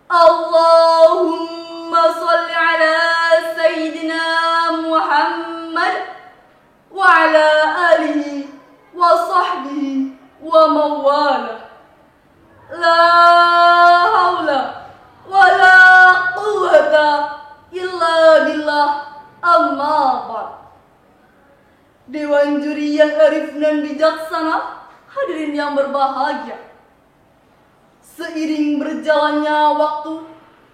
Allahumma sholli ala Sayyidina Muhammad wa ala alihi wa sahbihi wa mawala. La haula wa la quwwata illa billah. Amma ba'd. Dewan juri yang arif dan bijaksana, hadirin yang berbahagia. Seiring berjalannya waktu,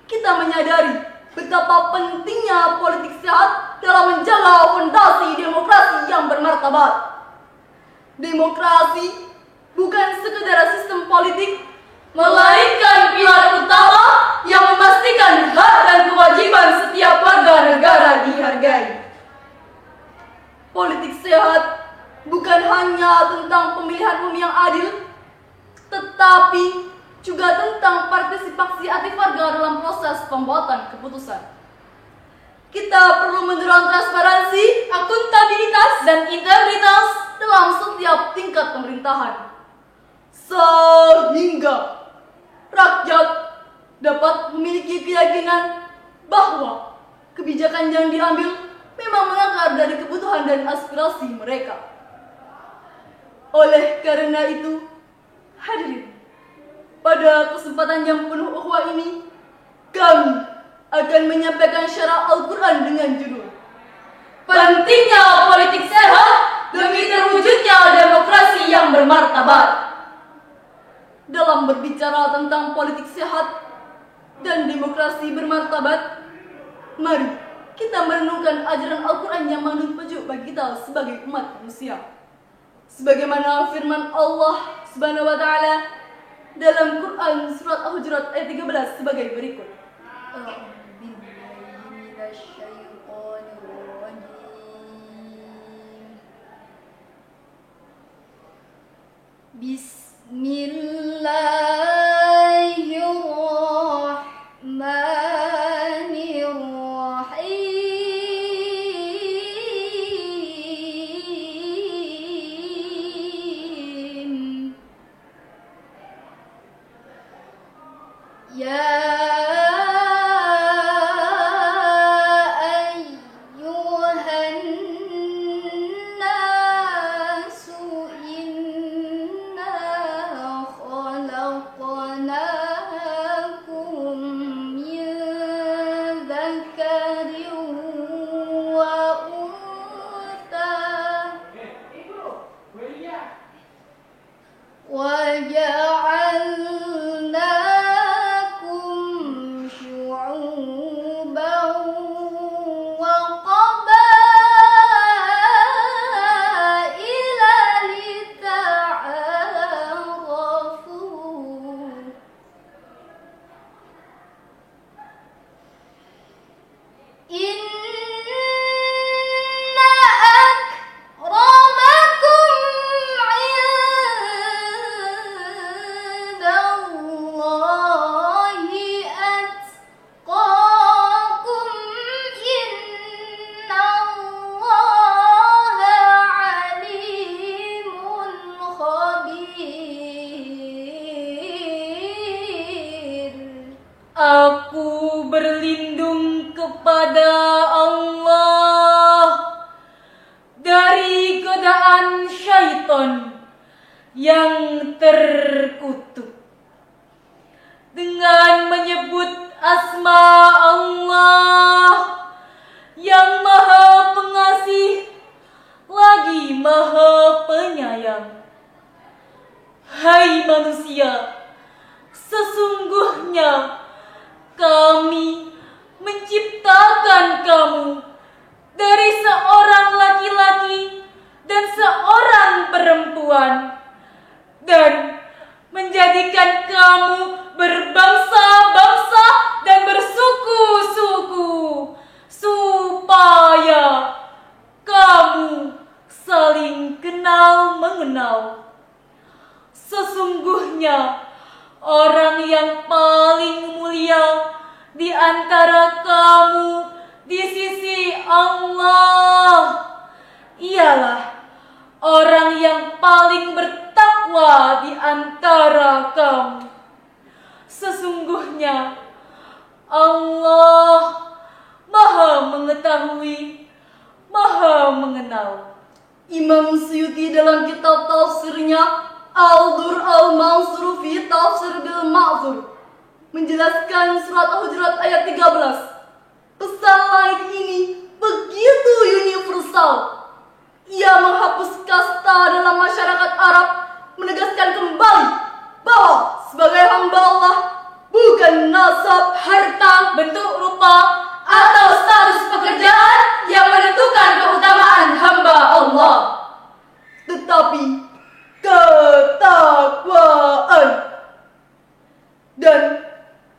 kita menyadari betapa pentingnya politik sehat dalam menjaga fondasi demokrasi yang bermartabat. Demokrasi bukan sekedar sistem politik, melainkan pilar utama yang memastikan hak dan kewajiban setiap warga negara dihargai. Politik sehat bukan hanya tentang pemilihan umum yang adil, tetapi juga tentang partisipasi aktif warga dalam proses pembuatan keputusan. Kita perlu mendorong transparansi, akuntabilitas, dan integritas dalam setiap tingkat pemerintahan, sehingga rakyat dapat memiliki keyakinan bahwa kebijakan yang diambil memang mengakar dari kebutuhan dan aspirasi mereka. Oleh karena itu, hadirin, pada kesempatan yang penuh ukhuwah ini, kami akan menyampaikan syarah Al-Quran dengan judul Pentingnya Politik Sehat Demi Terwujudnya Demokrasi yang Bermartabat. Dalam berbicara tentang politik sehat dan demokrasi bermartabat, mari kita merenungkan ajaran Al-Quran yang mengandung petunjuk bagi kita sebagai umat manusia. Sebagaimana firman Allah Subhanahu wa Ta'ala dalam Quran surat Al-Hujurat ayat 13 sebagai berikut. Bismillahirrahmanirrahim. Ya ayyuhan nasu inna khalaqnakum min dzakarin wa untha wa ja'alnakum syu'uban wa qabaila lita'arafu. Inna akramakum 'indallahi atqakum. Innallaha 'alimun khabir. Aku berlindung kepada Allah dari godaan syaitan yang terkutuk. Dengan menyebut asma Allah yang maha pengasih lagi maha penyayang. Hai manusia, sesungguhnya kami menciptakan kamu dari seorang laki-laki dan seorang perempuan, dan menjadikan kamu berbangsa-bangsa dan bersuku-suku, supaya kamu saling kenal mengenal. Sesungguhnya orang yang paling mulia di antara kamu di sisi Allah ialah orang yang paling bertakwa di antara kamu. Sesungguhnya Allah Maha mengetahui, Maha mengenal. Imam Suyuti dalam kitab tafsirnya Al-Dur Al-Mansur fi Tafsir bil Ma'zur menjelaskan surat Al-Hujurat ayat 13. Pesan langit ini begitu universal. Ia menghapus kasta dalam masyarakat Arab, menegaskan kembali bahwa sebagai hamba Allah bukan nasab, harta, bentuk rupa, atau status pekerjaan yang menentukan keutamaan hamba Allah, tetapi ketakwaan. Dan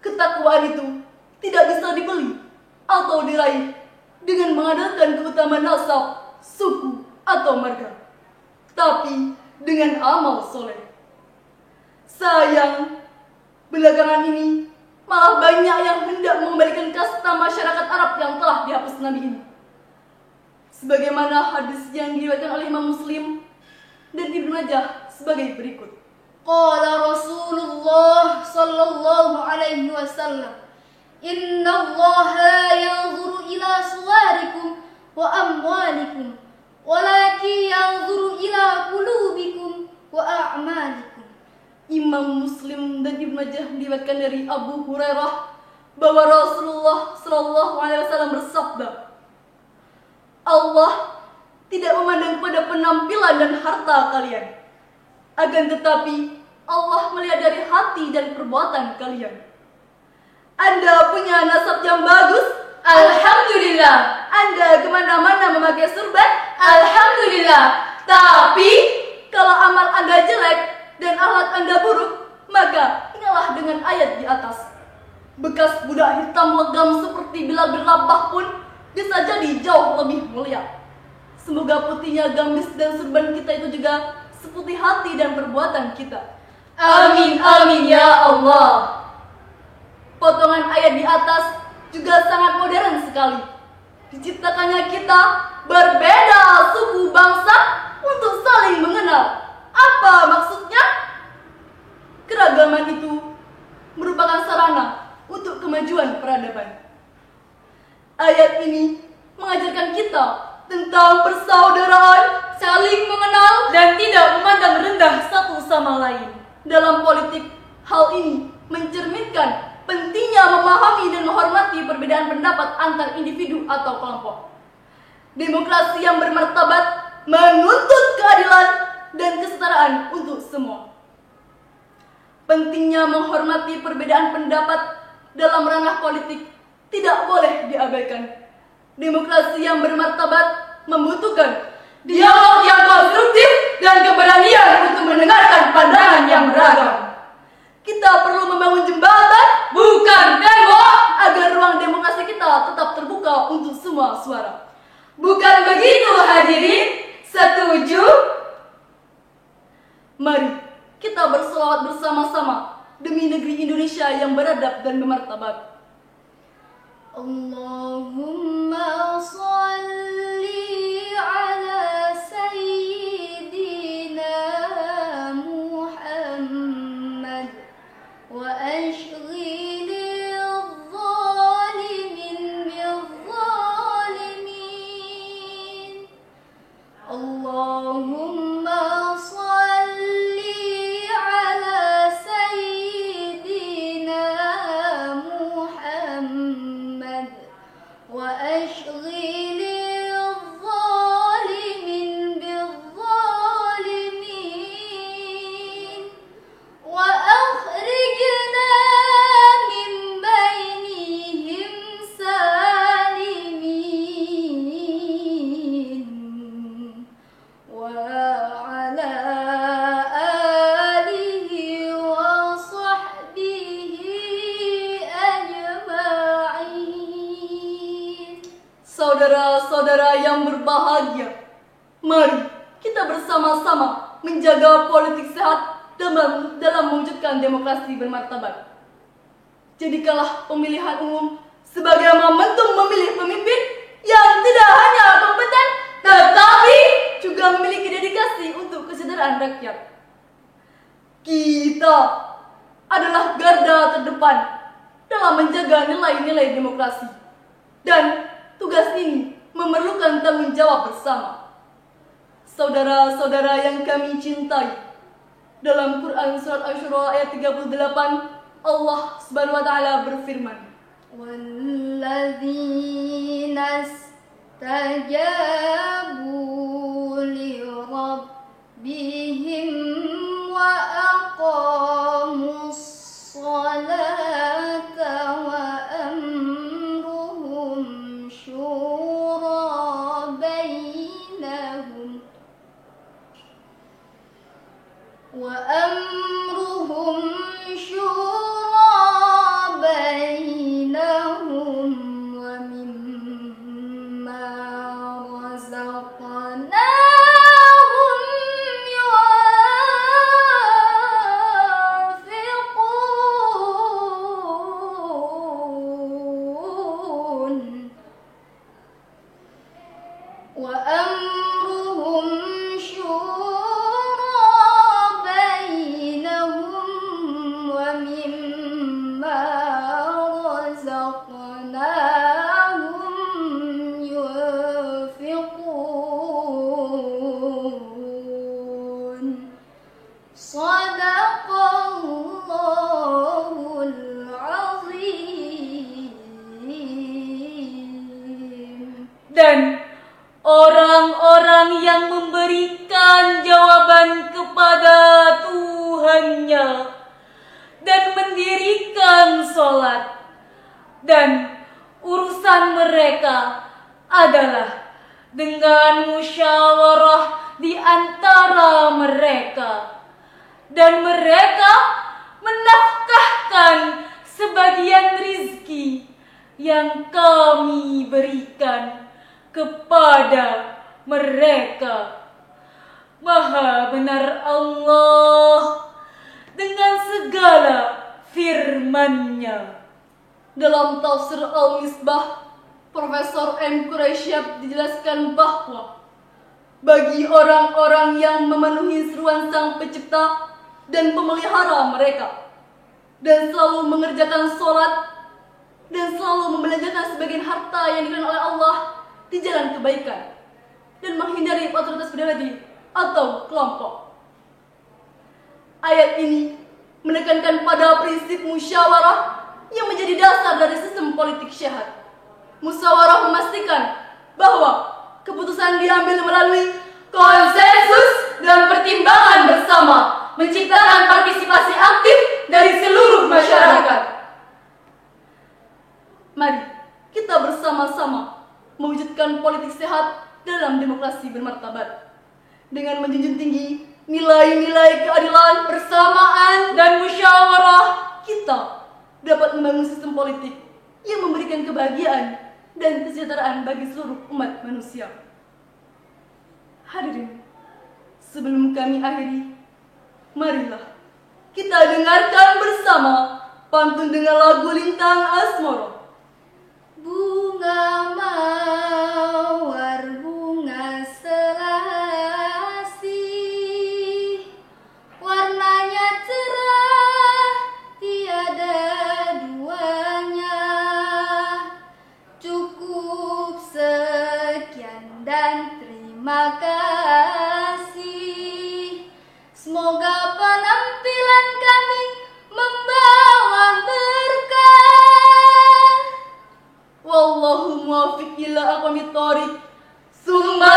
ketakwaan itu tidak bisa dibeli atau diraih dengan mengandalkan keutamaan nasab, suku, atau marga, tapi dengan amal soleh. Sayang, belakangan ini malah banyak yang hendak mengembalikan kasta masyarakat Arab yang telah dihapus Nabi ini. Sebagaimana hadis yang diriwayatkan oleh Imam Muslim dan Ibnu Majah sebagai berikut. Qala Rasulullah sallallahu alaihi wasallam, "Inna Allaha yanzuru ila suwarikum wa amwalikum, walakin yanzuru ila qulubikum wa a'malikum." Imam Muslim dan Ibnu Majah meriwayatkan dari Abu Hurairah bahwa Rasulullah sallallahu alaihi wasallam bersabda, Allah tidak memandang pada penampilan dan harta kalian, akan tetapi Allah melihat dari hati dan perbuatan kalian. Anda punya nasab yang bagus, alhamdulillah. Anda kemana-mana memakai surban, alhamdulillah. Tapi kalau amal Anda jelek dan akhlak Anda buruk, maka ingatlah dengan ayat di atas. Bekas budak hitam legam seperti Bilal bin Rabah pun bisa jadi jauh lebih mulia. Semoga putihnya gamis dan surban kita itu juga seputih hati dan perbuatan kita. Amin, amin ya Allah. Potongan ayat di atas juga sangat modern sekali. Diciptakannya kita berbeda suku bangsa untuk saling mengenal. Apa maksudnya? Keragaman itu merupakan sarana untuk kemajuan peradaban. Ayat ini mengajarkan kita tentang persaudaraan, saling mengenal, dan tidak memandang rendah satu sama lain. Dalam politik, hal ini mencerminkan pentingnya memahami dan menghormati perbedaan pendapat antar individu atau kelompok. Demokrasi yang bermartabat menuntut keadilan dan kesetaraan untuk semua. Pentingnya menghormati perbedaan pendapat dalam ranah politik tidak boleh diabaikan. Demokrasi yang bermartabat membutuhkan dialog yang konstruktif dan keberanian untuk mendengarkan pandangan yang beragam. Kita perlu membangun jembatan, bukan tembok, agar ruang demokrasi kita tetap terbuka untuk semua suara. Bukan begitu hadirin? Setuju? Mari kita berselawat bersama-sama demi negeri Indonesia yang beradab dan bermartabat. Allahumma shalli ala sayyidina Muhammad wa ashghilil zalimin bil zalimin. Allahumma shalli ala sayyidina Muhammad wa ashghilil zalimin bil zalimin wa akhrijna min bainihim salimin wa ala alihi wa sahbihi ajma'in. Saudara-saudara yang berbahagia, mari kita bersama-sama menjaga politik sehat dalam mewujudkan demokrasi bermartabat. Jadikanlah pemilihan umum sebagai momentum memilih pemimpin yang tidak hanya kompeten, tetapi juga memiliki dedikasi untuk kesejahteraan rakyat. Kita adalah garda terdepan dalam menjaga nilai-nilai demokrasi. Dan tugas ini memerlukan tanggung jawab bersama. Saudara-saudara yang kami cintai, dalam Quran surat Asy-Syura ayat 38, Allah Subhanahu wa taala berfirman, "Walladzina istajabu li rabbihim wa aqamus salata wa amruhum syura bainahum wa mimma razaqnahum yunfiqun wa amruhum syura bainahum wa mimma razaqnahum yunfiqun. Shadaqallahul azim. Dan orang-orang yang memberikan jawaban kepada Tuhannya dan mendirikan sholat, dan urusan mereka adalah dengan musyawarah di antara mereka, dan mereka menafkahkan sebagian rizki yang kami berikan kepada mereka. Maha benar Allah dengan segala firman-Nya. Dalam tafsir Al-Misbah, Profesor M. Quraisyab dijelaskan bahwa bagi orang-orang yang memenuhi seruan Sang Pencipta dan pemelihara mereka, dan selalu mengerjakan sholat, dan selalu membelanjakan sebagian harta yang diberikan oleh Allah di jalan kebaikan, dan menghindari otoritas pribadi atau kelompok. Ayat ini menekankan pada prinsip musyawarah yang menjadi dasar dari sistem politik sehat. Musyawarah memastikan bahwa keputusan diambil melalui konsensus dan pertimbangan bersama, menciptakan partisipasi aktif dari seluruh masyarakat. Mari kita bersama-sama mewujudkan politik sehat dalam demokrasi bermartabat, dengan menjunjung tinggi nilai-nilai keadilan, persamaan, dan musyawarah. Kita dapat membangun sistem politik yang memberikan kebahagiaan dan kesejahteraan bagi seluruh umat manusia. Hadirin, sebelum kami akhiri, marilah kita dengarkan bersama pantun dengan lagu Lintang Asmara. Bunga mawar, bunga selasih, warnanya cerah, tiada duanya. Cukup sekian dan terima kasih. Semoga penampilan kami membawa berkah. Wallahu muwaffiq ila aqwamit thoriq. Summa